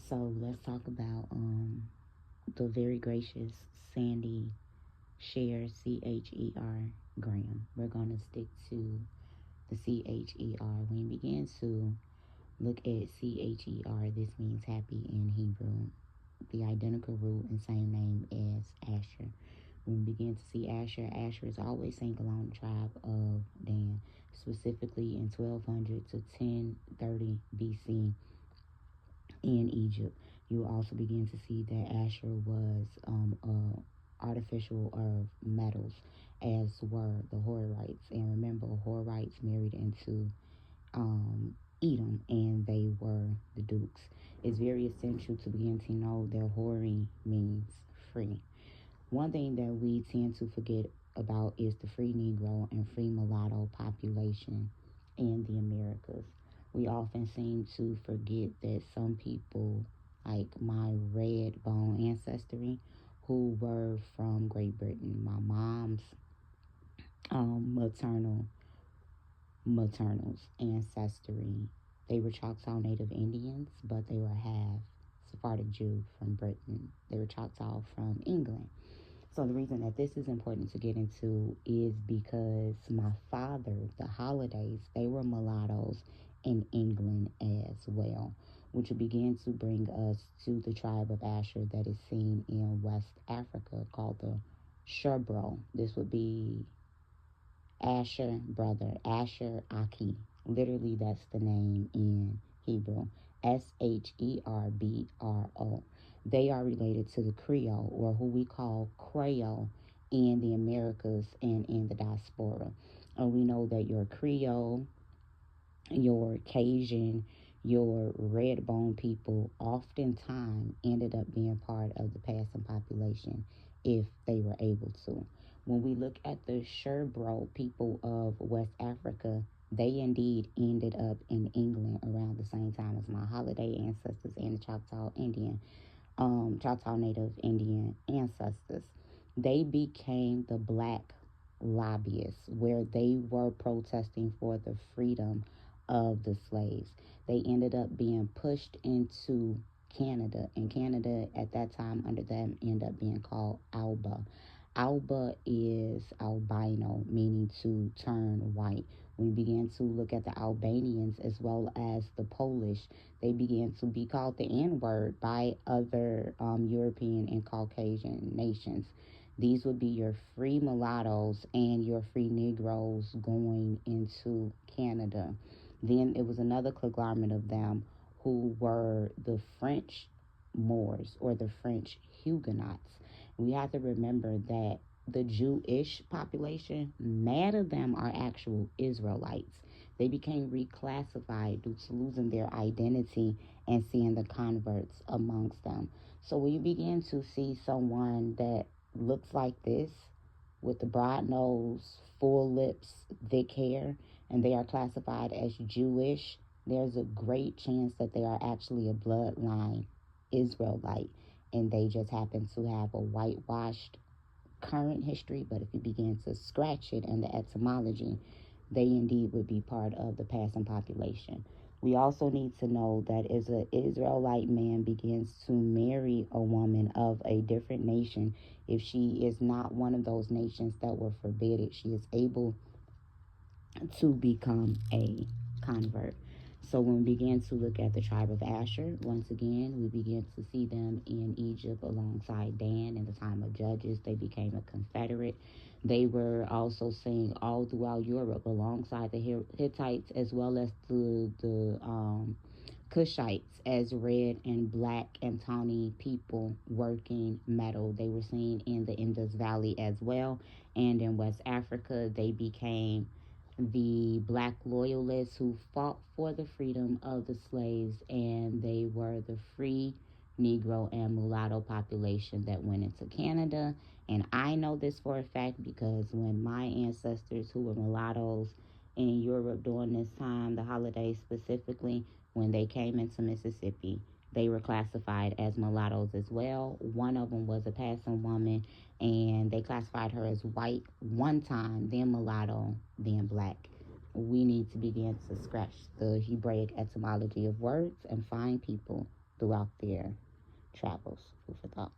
So let's talk about the very gracious Sandy Sher Cher Graham. We're gonna stick to the Cher. When we begin to look at Cher, this means happy in Hebrew. The identical root and same name as Asher. When we begin to see Asher, Asher is always seen along the tribe of Dan, specifically in 1200 to 1030 BC in Egypt. You also begin to see that Asher was artificial of metals, as were the Horites. And remember, Horites married into Edom, and they were the dukes. It's very essential to begin to know that Hori means free. One thing that we tend to forget about is the free Negro and free mulatto population in the Americas. We often seem to forget that some people, like my red bone ancestry, who were from Great Britain, my mom's maternal's ancestry, they were Choctaw Native Indians, but they were half Sephardic Jew from Britain. They were Choctaw from England. So the reason that this is important to get into is because my father, the holidays, they were mulattoes in England as well, which will begin to bring us to the tribe of Asher that is seen in West Africa called the Sherbro. This would be Asher brother, Asher Aki. Literally, that's the name in Hebrew. Sherbro. They are related to the Creole, or who we call Creole, in the Americas and in the diaspora. We know that your Creole, your Cajun, your red bone people oftentimes ended up being part of the passing population if they were able to. When we look at the Sherbro people of West Africa, they indeed ended up in England around the same time as my holiday ancestors and the Choctaw Native Indian ancestors. They became the black lobbyists, where they were protesting for the freedom of the slaves. They ended up being pushed into Canada, and Canada at that time under them ended up being called Alba. Alba is albino, meaning to turn white. When we began to look at the Albanians as well as the Polish, they began to be called the N-word by other European and Caucasian nations. These would be your free mulattoes and your free Negroes going into Canada. Then it was another conglomerate of them who were the French Moors or the French Huguenots. We have to remember that the Jewish population, mad of them are actual Israelites. They became reclassified due to losing their identity and seeing the converts amongst them. So when you begin to see someone that looks like this, with the broad nose, full lips, thick hair, and they are classified as Jewish, there's a great chance that they are actually a bloodline Israelite, and they just happen to have a whitewashed current history. But if you begin to scratch it and the etymology, they indeed would be part of the passing population. We also need to know that as an Israelite man begins to marry a woman of a different nation, if she is not one of those nations that were forbidden, she is able to become a convert. So when we begin to look at the tribe of Asher, once again, we begin to see them in Egypt alongside Dan. In the time of Judges, they became a confederate. They were also seen all throughout Europe alongside the Hittites, as well as the Cushites, as red and black and tawny people working metal. They were seen in the Indus Valley as well. And in West Africa, they became the black loyalists who fought for the freedom of the slaves, and they were the free Negro and mulatto population that went into Canada. And I know this for a fact because when my ancestors who were mulattoes in Europe during this time, the holidays specifically, when they came into Mississippi, they were classified as mulattoes as well. One of them was a passing woman, and they classified her as white one time, then mulatto, then black. We need to begin to scratch the Hebraic etymology of words and find people throughout their travels. Food for thought.